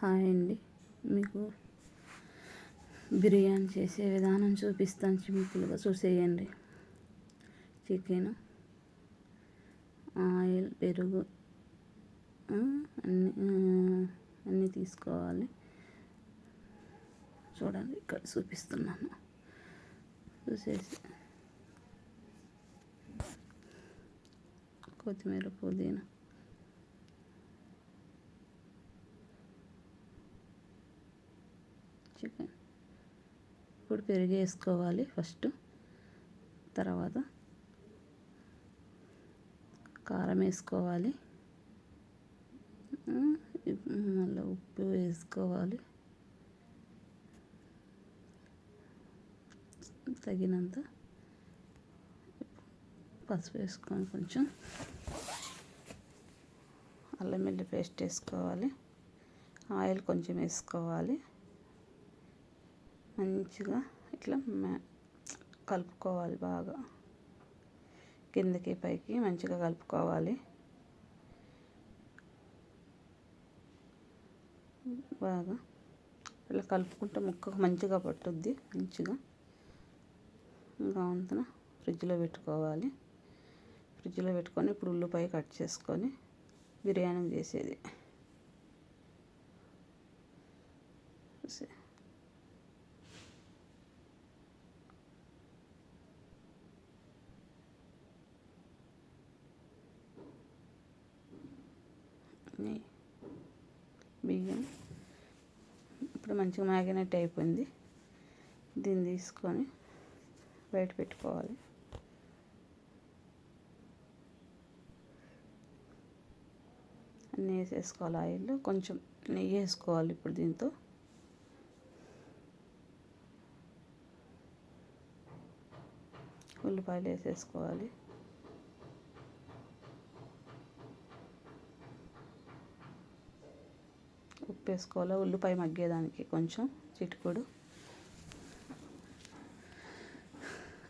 Hi అండి, మీకు బిర్యానీ చేసే విధానం చూపిస్తాను. సింపుల్గా చూసేయండి. చికెన్, ఆయిల్, పెరుగు అన్నీ తీసుకోవాలి. చూడండి, ఇక్కడ చూపిస్తున్నాను. చూసేసి కొత్తిమీర, పుదీనా, చికెన్. ఇప్పుడు పెరుగు వేసుకోవాలి ఫస్ట్. తర్వాత కారం వేసుకోవాలి. మళ్ళీ ఉప్పు వేసుకోవాలి, తగినంత. పసుపు వేసుకొని కొంచెం అల్లం వెల్లుల్లి పేస్ట్ వేసుకోవాలి. ఆయిల్ కొంచెం వేసుకోవాలి. మంచిగా ఇట్లా కలుపుకోవాలి. బాగా కిందకి పైకి మంచిగా కలుపుకోవాలి. బాగా ఇట్లా కలుపుకుంటే ముక్కకు మంచిగా పట్టుద్ది. మంచిగా ఇంకా అంతా ఫ్రిడ్జ్లో పెట్టుకోవాలి. ఫ్రిడ్జ్లో పెట్టుకొని ఇప్పుడు ఉల్లిపాయ కట్ చేసుకొని బిర్యానీ చేసేది. బియ్యం ఇప్పుడు మంచిగా మ్యాగినేట్ అయిపోయింది. దీన్ని తీసుకొని బయట పెట్టుకోవాలి. అన్నీ వేసేసుకోవాలి. ఆయిల్లో కొంచెం నెయ్యి వేసుకోవాలి. ఇప్పుడు దీంతో ఉల్లిపాయలు వేసేసుకోవాలి. ఉప్పు వేసుకోవాలి. ఉల్లిపాయ మగ్గేదానికి కొంచెం చిటికెడు.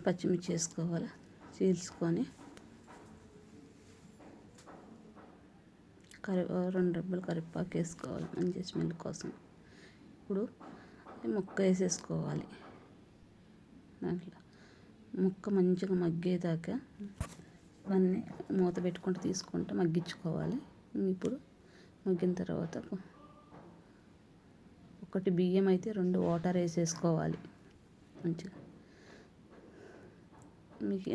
పచ్చిమిర్చి వేసుకోవాలి చీల్చుకొని. 2 రెబ్బలు కరివేపాకు వేసుకోవాలి మంచి స్మెల్ కోసం. ఇప్పుడు ముక్క వేసేసుకోవాలి. దాంట్లో ముక్క మంచిగా మగ్గేదాకా ఇవన్నీ మూత పెట్టుకుంటూ తీసుకుంటూ మగ్గించుకోవాలి. ఇప్పుడు మగ్గిన తర్వాత ఒకటి బియ్యం అయితే 2 వాటర్ వేసేసుకోవాలి. మంచిగా మీకు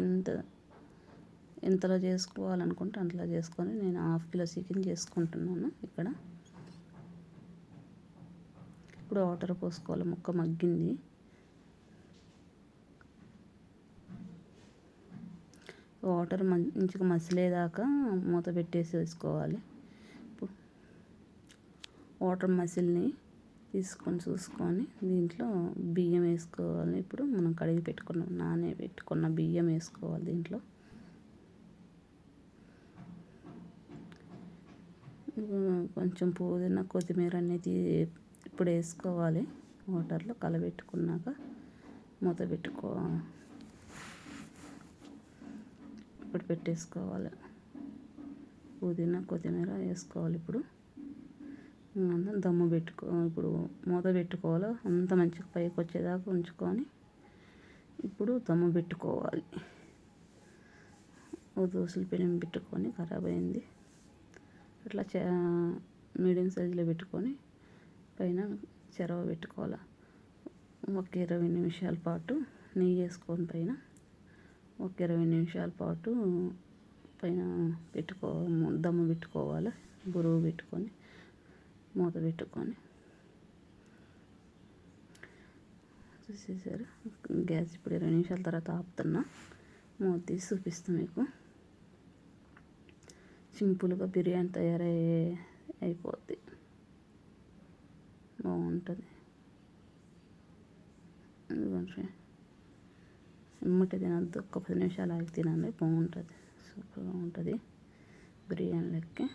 ఎంతలో చేసుకోవాలనుకుంటే అంతలో చేసుకొని, నేను 1/2 కిలో చికెన్ చేసుకుంటున్నాను ఇక్కడ. ఇప్పుడు వాటర్ పోసుకోవాలి. ముక్క మగ్గింది. వాటర్ మంచిగా మసిలేదాకా మూత పెట్టేసేసుకోవాలి. వాటర్ మసిల్ని తీసుకొని చూసుకొని దీంట్లో బియ్యం వేసుకోవాలి. ఇప్పుడు మనం కడిగి పెట్టుకున్న బియ్యం వేసుకోవాలి. దీంట్లో కొంచెం పుదీనా, కొత్తిమీర అనేది ఇప్పుడు వేసుకోవాలి. వాటర్లో కలబెట్టుకున్నాక మూత ఇప్పుడు పెట్టేసుకోవాలి. పుదీనా, కొత్తిమీర వేసుకోవాలి. ఇప్పుడు దమ్ము ఇప్పుడు మూత పెట్టుకోవాలి. అంత మంచిగా పైకి వచ్చేదాకా ఉంచుకొని ఇప్పుడు దమ్ము పెట్టుకోవాలి. దోశల పెనం పెట్టుకొని ఖరాబ్ అయింది. అట్లా మీడియం సైజులో పెట్టుకొని పైన చెరవ పెట్టుకోవాలి. ఒక 20 నిమిషాల పాటు నెయ్యి వేసుకొని పైన ఒక 20 నిమిషాల పాటు పైన దమ్ము పెట్టుకోవాలి. బరువు పెట్టుకొని మూత పెట్టుకొని చూసేసారు. గ్యాస్ ఇప్పుడు 20 నిమిషాల తర్వాత ఆపుతున్నా. మూత తీసి చూపిస్తాను మీకు. సింపుల్గా బిర్యానీ అయిపోద్ది. బాగుంటుంది. ఎందుకంటే ఎమ్మటే తినద్దు, ఒక 10 నిమిషాలు ఆగి తినండి. బాగుంటుంది. సూపర్గా ఉంటుంది బిర్యానీ లెక్క.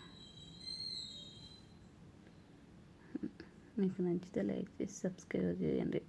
మీకు నచ్చితే లైక్ చేసి సబ్స్క్రైబ్ చేయండి.